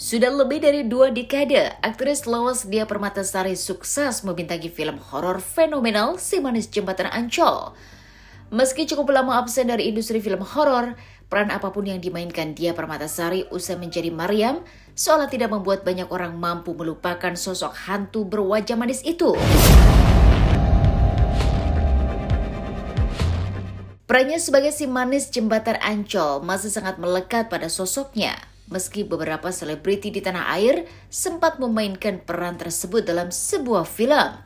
Sudah lebih dari 2 dekade, aktris Lois Dia Permatasari sukses membintangi film horor fenomenal Si Manis Jembatan Ancol. Meski cukup lama absen dari industri film horor, peran apapun yang dimainkan Dia Permatasari usai menjadi Mariam seolah tidak membuat banyak orang mampu melupakan sosok hantu berwajah manis itu. Perannya sebagai Si Manis Jembatan Ancol masih sangat melekat pada sosoknya. Meski beberapa selebriti di tanah air sempat memainkan peran tersebut dalam sebuah film.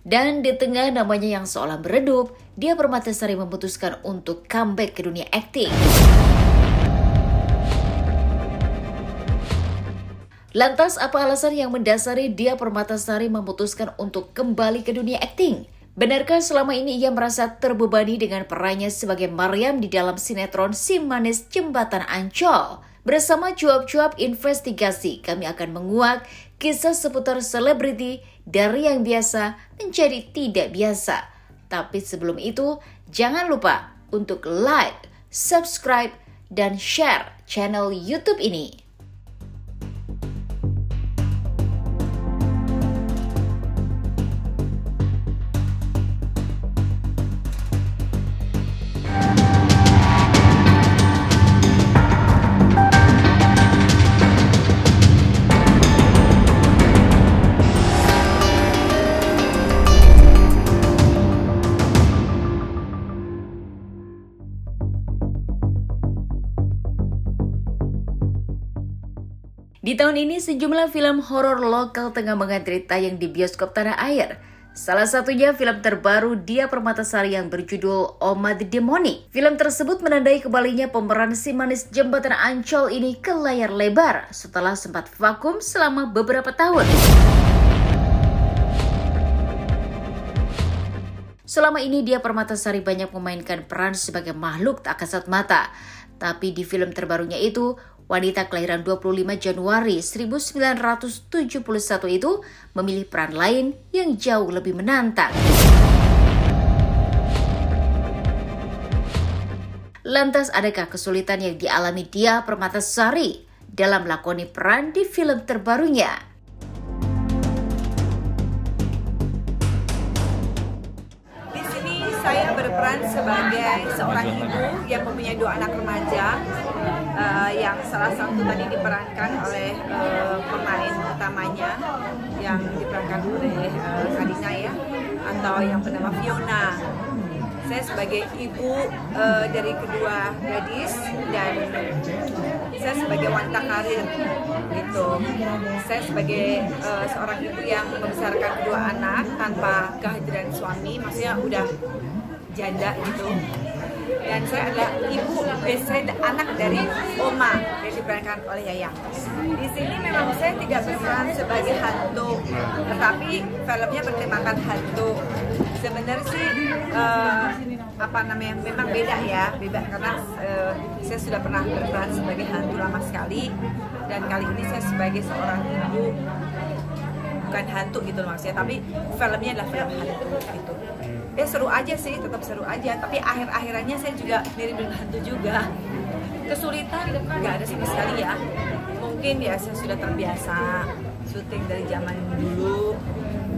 Dan di tengah namanya yang seolah meredup, Dia Permatasari memutuskan untuk comeback ke dunia akting. Lantas apa alasan yang mendasari Dia Permatasari memutuskan untuk kembali ke dunia akting? Benarkah selama ini ia merasa terbebani dengan perannya sebagai Mariam di dalam sinetron Si Manis Jembatan Ancol? Bersama cuap-cuap investigasi, kami akan menguak kisah seputar selebriti dari yang biasa menjadi tidak biasa. Tapi sebelum itu, jangan lupa untuk like, subscribe, dan share channel YouTube ini. Di tahun ini sejumlah film horor lokal tengah mengantri tayang di bioskop tanah air. Salah satunya film terbaru Dia Permatasari yang berjudul Oma the Demonic. Film tersebut menandai kembalinya pemeran Si Manis Jembatan Ancol ini ke layar lebar setelah sempat vakum selama beberapa tahun. Selama ini Dia Permatasari banyak memainkan peran sebagai makhluk tak kasat mata. Tapi di film terbarunya itu, wanita kelahiran 25 Januari 1971 itu memilih peran lain yang jauh lebih menantang. Lantas adakah kesulitan yang dialami Dia Permatasari dalam melakoni peran di film terbarunya? Di sini saya berperan sebagai seorang ibu yang mempunyai 2 anak remaja. Yang salah satu tadi diperankan oleh pemain utamanya yang diperankan oleh Karina ya, atau yang bernama Fiona. Saya sebagai ibu dari kedua gadis dan saya sebagai wanita karir gitu. Saya sebagai seorang ibu yang membesarkan 2 anak tanpa kehadiran suami, maksudnya udah janda gitu. Dan saya adalah saya anak dari Oma yang diperankan oleh Yayang. Di sini memang saya tidak berperan sebagai hantu, tetapi filmnya bertemakan hantu. Sebenarnya sih memang beda ya, karena saya sudah pernah berperan sebagai hantu lama sekali, dan kali ini saya sebagai seorang ibu, bukan hantu gitu maksudnya, tapi filmnya adalah film hantu gitu. Seru aja sih, tetap seru aja, tapi akhir-akhirannya saya juga mirip-mirip hantu juga. Kesulitan nggak ada sama sekali ya, mungkin ya saya sudah terbiasa syuting dari zaman dulu,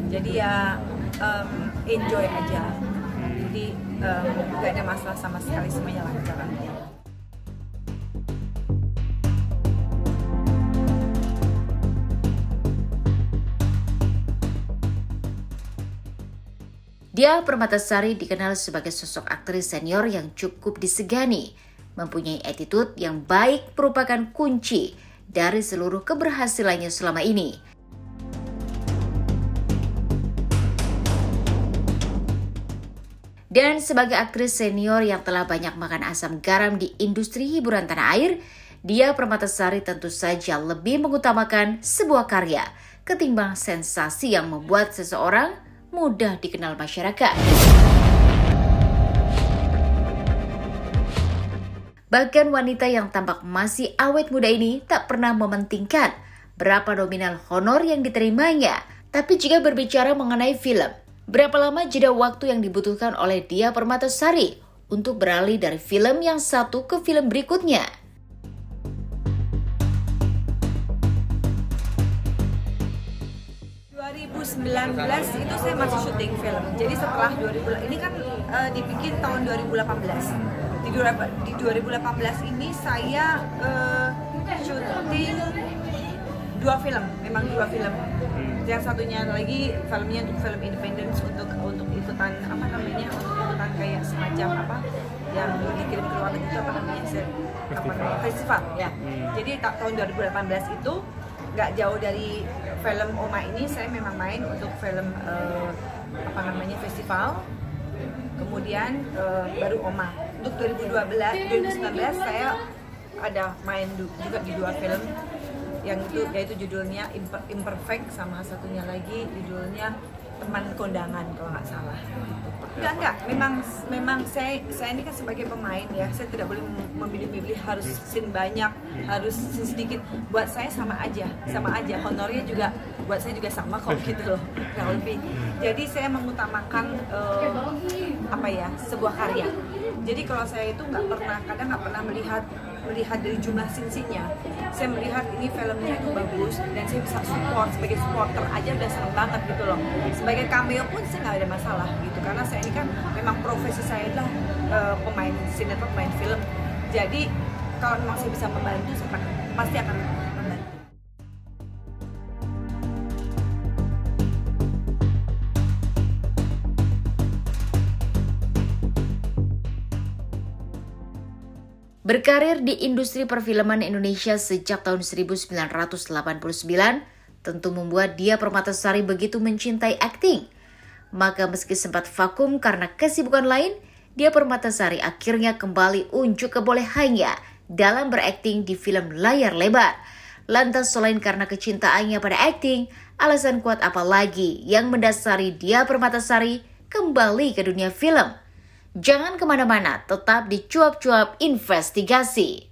jadi ya enjoy aja, jadi nggak ada masalah sama sekali, semuanya lancar. Dia Permatasari dikenal sebagai sosok aktris senior yang cukup disegani. Mempunyai attitude yang baik merupakan kunci dari seluruh keberhasilannya selama ini. Dan sebagai aktris senior yang telah banyak makan asam garam di industri hiburan tanah air, Dia Permatasari tentu saja lebih mengutamakan sebuah karya ketimbang sensasi yang membuat seseorang mudah dikenal masyarakat. Bahkan wanita yang tampak masih awet muda ini tak pernah mementingkan berapa nominal honor yang diterimanya. Tapi jika berbicara mengenai film, berapa lama jeda waktu yang dibutuhkan oleh Dia Permatasari untuk beralih dari film yang satu ke film berikutnya? itu saya masih syuting film. Jadi setelah 2000 ini kan dibikin tahun 2018. Di 2018 ini saya syuting 2 film, memang 2 film. Yang satunya lagi filmnya untuk film independen untuk ikutan apa namanya, untuk ikutan kayak semacam apa yang dikirim ke luar negeri itu apa namanya, festival ya. Jadi tahun 2018 itu nggak jauh dari film Oma ini saya memang main untuk film apa namanya festival. Kemudian baru Oma. Untuk 2019 saya ada main juga di 2 film yang itu yaitu judulnya Imperfect, sama satunya lagi judulnya Teman Kondangan kalau nggak salah. Enggak, memang saya ini kan sebagai pemain ya, saya tidak boleh memilih-milih harus scene banyak, harus scene sedikit. Buat saya sama aja, honornya juga buat saya juga sama kok gitu loh, kurang lebih. Jadi saya mengutamakan apa ya, sebuah karya. Jadi kalau saya itu kadang nggak pernah melihat dari jumlah scene-nya. Saya melihat ini filmnya itu bagus dan saya bisa support, sebagai supporter aja udah seneng banget gitu loh. Sebagai cameo pun saya nggak ada masalah gitu, karena saya ini kan memang profesi saya adalah pemain sinetron, pemain film. Jadi kalau memang saya bisa membantu, saya pasti akan membantu. Berkarir di industri perfilman Indonesia sejak tahun 1989 tentu membuat Diah Permatasari begitu mencintai akting. Maka meski sempat vakum karena kesibukan lain, Diah Permatasari akhirnya kembali unjuk kebolehannya dalam berakting di film layar lebar. Lantas selain karena kecintaannya pada akting, alasan kuat apa lagi yang mendasari Diah Permatasari kembali ke dunia film? Jangan kemana-mana, tetap di Cuap-Cuap Investigasi.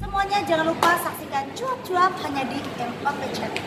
Semuanya jangan lupa saksikan Cuap-Cuap hanya di M4 Channel.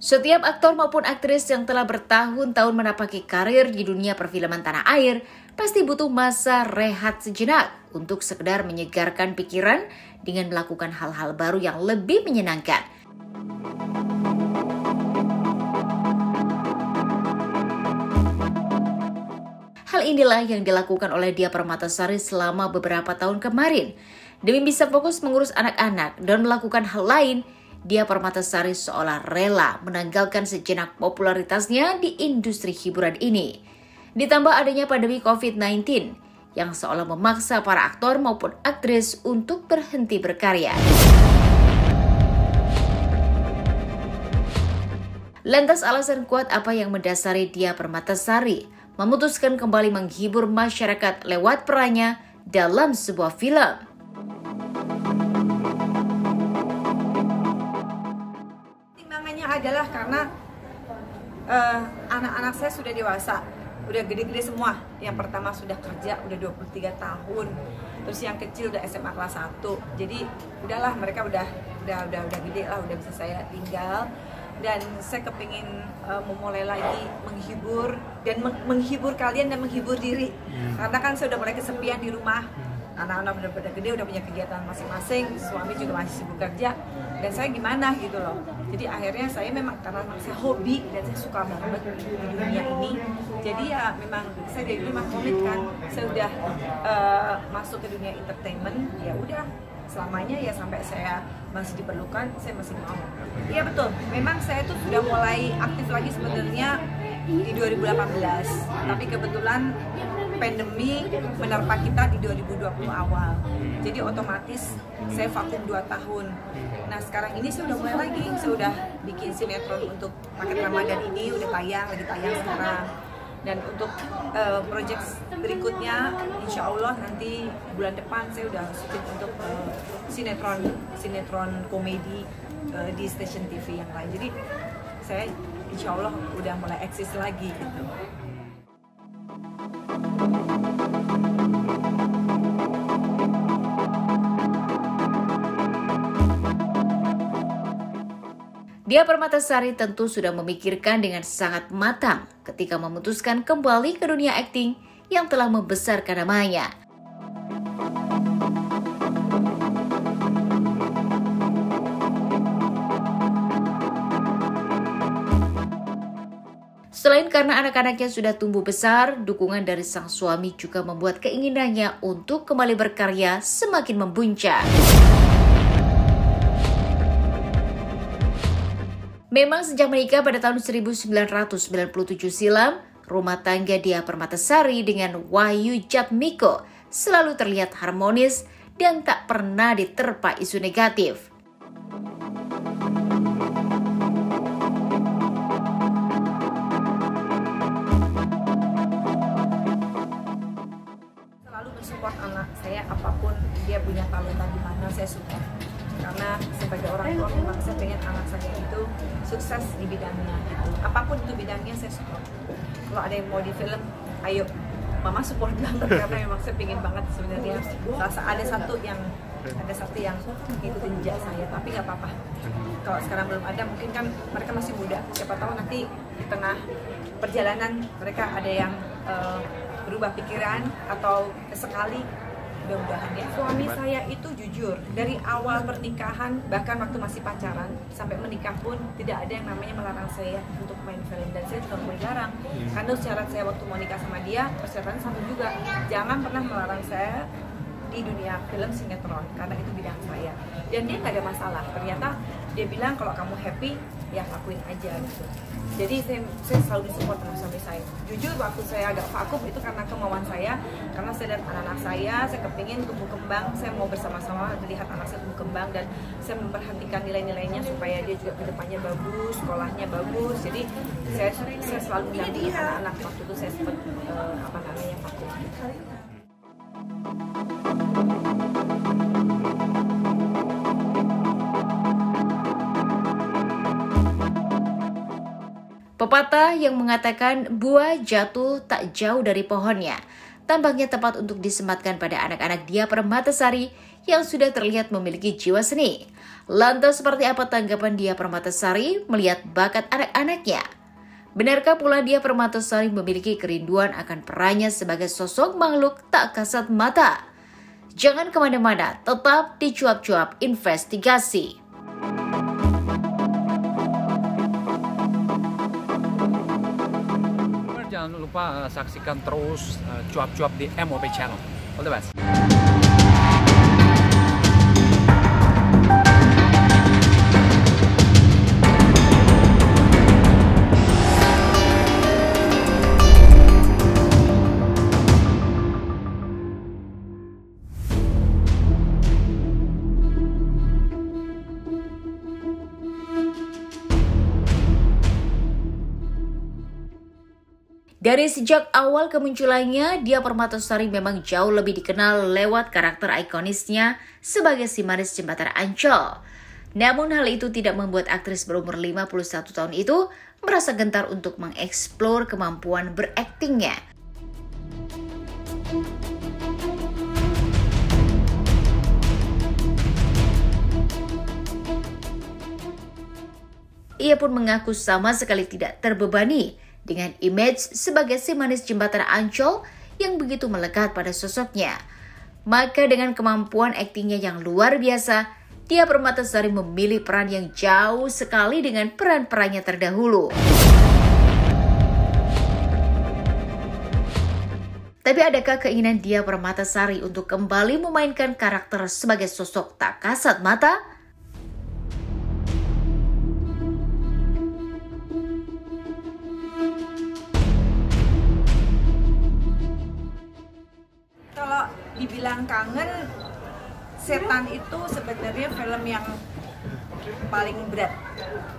Setiap aktor maupun aktris yang telah bertahun-tahun menapaki karir di dunia perfilman tanah air pasti butuh masa rehat sejenak untuk sekedar menyegarkan pikiran dengan melakukan hal-hal baru yang lebih menyenangkan. Hal inilah yang dilakukan oleh Diah Permatasari selama beberapa tahun kemarin. Demi bisa fokus mengurus anak-anak dan melakukan hal lain, Diah Permatasari seolah rela menanggalkan sejenak popularitasnya di industri hiburan ini. Ditambah adanya pandemi COVID-19 yang seolah memaksa para aktor maupun aktris untuk berhenti berkarya. Lantas alasan kuat apa yang mendasari Diah Permatasari memutuskan kembali menghibur masyarakat lewat perannya dalam sebuah film? Adalah karena anak-anak saya sudah dewasa, udah gede-gede semua. Yang pertama sudah kerja, udah 23 tahun. Terus yang kecil udah SMA kelas 1. Jadi udahlah, mereka udah gede lah, udah bisa saya tinggal. Dan saya kepingin memulai lagi menghibur dan menghibur kalian dan menghibur diri. Karena kan saya udah mulai kesepian di rumah. Anak-anak udah pada gede, udah punya kegiatan masing-masing, suami juga masih sibuk kerja, dan saya gimana gitu loh. Jadi akhirnya saya memang karena saya hobi dan saya suka banget di dunia ini, jadi ya memang saya dari dulu memang komit kan, saya udah masuk ke dunia entertainment, ya udah selamanya ya sampai saya masih diperlukan, saya masih mau. Iya betul, memang saya tuh sudah mulai aktif lagi sebenarnya di 2018, tapi kebetulan pandemi menerpa kita di 2020 awal. Jadi otomatis saya vakum 2 tahun. Nah sekarang ini saya udah mulai lagi, saya udah bikin sinetron untuk paket Ramadan ini, udah lagi tayang sekarang. Dan untuk project berikutnya, insya Allah nanti bulan depan saya udah syuting untuk sinetron komedi di stasiun TV yang lain. Jadi saya insya Allah udah mulai eksis lagi gitu. Dia Permatasari tentu sudah memikirkan dengan sangat matang ketika memutuskan kembali ke dunia akting yang telah membesarkan namanya. Selain karena anak-anaknya sudah tumbuh besar, dukungan dari sang suami juga membuat keinginannya untuk kembali berkarya semakin membuncah. Memang sejak menikah pada tahun 1997 silam, rumah tangga Dia Permatasari dengan Wahyu Jatmiko selalu terlihat harmonis dan tak pernah diterpa isu negatif. Selalu mensupport anak saya, apapun dia punya talenta di mana saya support. Karena sebagai orang tua memang saya pengen anak saya itu sukses di bidangnya gitu. Apapun itu bidangnya saya support. Kalau ada yang mau di film, ayo mama support banget karena memang saya pengen banget sebenarnya. Ada satu yang ngikutin jejak saya, tapi nggak apa-apa. Kalau sekarang belum ada, mungkin kan mereka masih muda. Siapa tahu nanti di tengah perjalanan mereka ada yang berubah pikiran atau sekali. Mudah-mudahan ya. Suami saya itu jujur dari awal pernikahan, bahkan waktu masih pacaran sampai menikah pun tidak ada yang namanya melarang saya untuk main film, dan saya juga mau dilarang karena syarat saya waktu mau nikah sama dia persyaratan sama juga, jangan pernah melarang saya di dunia film sinetron karena itu bidang saya, dan dia nggak ada masalah. Ternyata dia bilang kalau kamu happy ya lakuin aja gitu. Jadi saya selalu disupport sama suami saya. Jujur waktu saya agak vakum itu karena kemauan saya, karena saya lihat anak-anak saya kepingin tumbuh kembang, saya mau bersama-sama melihat anak saya tumbuh kembang, dan saya memperhatikan nilai-nilainya supaya dia juga kedepannya bagus, sekolahnya bagus. Jadi saya selalu mendampingi anak-anak waktu itu saya sempat vakum. Pepatah yang mengatakan buah jatuh tak jauh dari pohonnya tampaknya tepat untuk disematkan pada anak-anak Dia Permatasari yang sudah terlihat memiliki jiwa seni. Lantas seperti apa tanggapan Dia Permatasari melihat bakat anak-anaknya? Benarkah pula Dia Permatasari memiliki kerinduan akan perannya sebagai sosok makhluk tak kasat mata? Jangan kemana-mana, tetap di Cuap-Cuap Investigasi. Jangan lupa saksikan terus Cuap-Cuap di MOP Channel. All the best. Dari sejak awal kemunculannya, Dia Permatasari memang jauh lebih dikenal lewat karakter ikonisnya sebagai si manis jembatan Ancol. Namun hal itu tidak membuat aktris berumur 51 tahun itu merasa gentar untuk mengeksplor kemampuan beraktingnya. Ia pun mengaku sama sekali tidak terbebani dengan image sebagai si manis jembatan Ancol yang begitu melekat pada sosoknya. Maka dengan kemampuan aktingnya yang luar biasa, Dia Permatasari memilih peran yang jauh sekali dengan peran-perannya terdahulu. Tapi adakah keinginan Dia Permatasari untuk kembali memainkan karakter sebagai sosok tak kasat mata? Dibilang kangen, Setan itu sebenarnya film yang paling berat.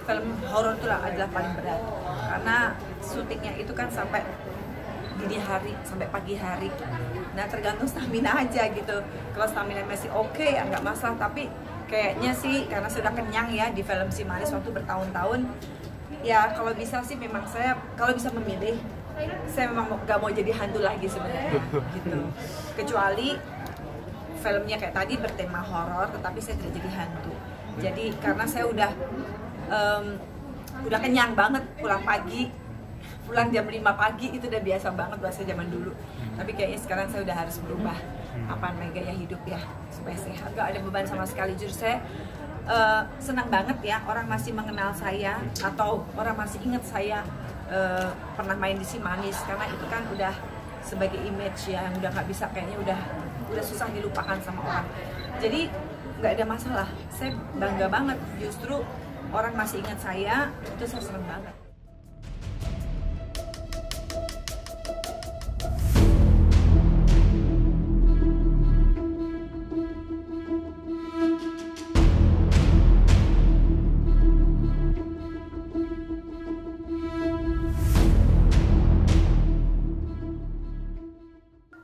Film horor itu adalah paling berat karena syutingnya itu kan sampai dini hari sampai pagi hari. Nah tergantung stamina aja gitu. Kalau stamina masih oke ya nggak masalah, tapi kayaknya sih karena sudah kenyang ya di film Si Manis waktu bertahun-tahun. Ya kalau bisa sih memang saya kalau bisa memilih, saya memang nggak mau jadi hantu lagi sebenarnya gitu. Kecuali filmnya kayak tadi bertema horor, tetapi saya tidak jadi hantu. Jadi karena saya udah kenyang banget, pulang jam 5 pagi itu udah biasa banget bahasa zaman dulu. Tapi kayaknya sekarang saya udah harus berubah gaya hidup ya supaya sehat, gak ada beban sama sekali. Justru saya senang banget ya orang masih mengenal saya atau orang masih ingat saya pernah main di Si Manis, karena itu kan udah sebagai image ya yang udah nggak bisa, kayaknya udah susah dilupakan sama orang. Jadi nggak ada masalah, saya bangga banget justru orang masih ingat saya, itu saya senang banget.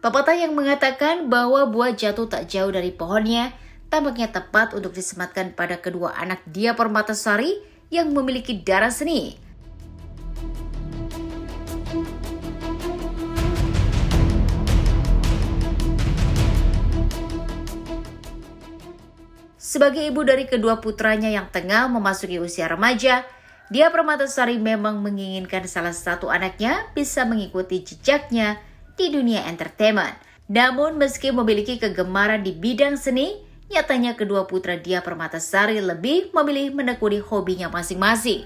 Pepatah yang mengatakan bahwa buah jatuh tak jauh dari pohonnya tampaknya tepat untuk disematkan pada kedua anak Diah Permatasari yang memiliki darah seni. Sebagai ibu dari kedua putranya yang tengah memasuki usia remaja, Diah Permatasari memang menginginkan salah satu anaknya bisa mengikuti jejaknya di dunia entertainment. Namun meski memiliki kegemaran di bidang seni, nyatanya kedua putra Diah Permatasari lebih memilih menekuni hobinya masing-masing.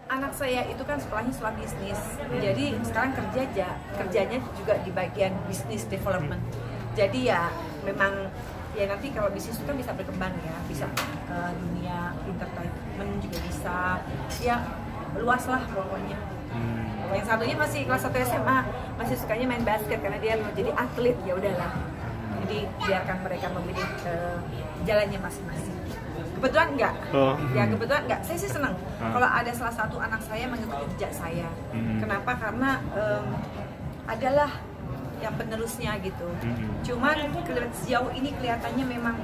Anak saya itu kan sekolahnya sekolah bisnis, jadi sekarang kerjanya juga di bagian business development. Jadi ya memang ya nanti kalau bisnis itu kan bisa berkembang ya, bisa ke dunia entertainment juga bisa, ya luas lah pokoknya. Yang satunya masih kelas 1 SMA, masih sukanya main basket karena dia mau jadi atlet, ya udahlah. Jadi biarkan mereka memilih jalannya masing-masing. Kebetulan enggak, ya kebetulan enggak. Saya sih senang kalau ada salah satu anak saya mengikuti jejak saya. Kenapa? Karena adalah yang penerusnya gitu. Cuman sejauh ini kelihatannya memang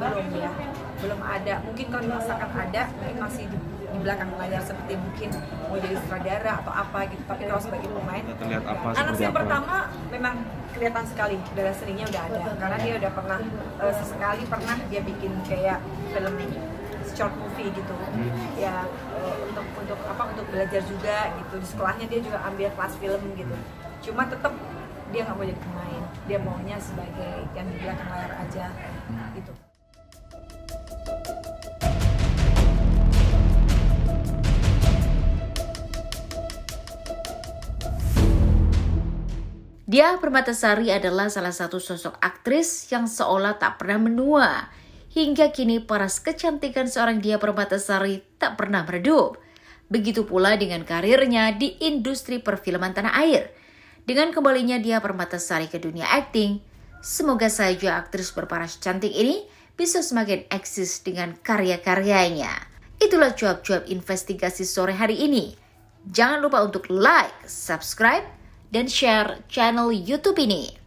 belum ada. Mungkin kalau misalkan ada, mungkin masih di belakang layar seperti mungkin mau jadi sutradara atau apa gitu. Tapi kalau sebagai pemain, anak saya pertama memang kelihatan sekali darah seninya udah ada, karena dia udah pernah sesekali dia bikin kayak film short movie gitu. Ya untuk belajar juga gitu. Di sekolahnya dia juga ambil kelas film gitu. Cuma tetap dia nggak mau jadi pemain, dia maunya sebagai yang di belakang layar aja gitu. Diah Permatasari adalah salah satu sosok aktris yang seolah tak pernah menua. Hingga kini paras kecantikan seorang Diah Permatasari tak pernah meredup. Begitu pula dengan karirnya di industri perfilman tanah air. Dengan kembalinya Diah Permatasari ke dunia akting, semoga saja aktris berparas cantik ini bisa semakin eksis dengan karya-karyanya. Itulah cuap-cuap investigasi sore hari ini. Jangan lupa untuk like, subscribe, dan share channel YouTube ini.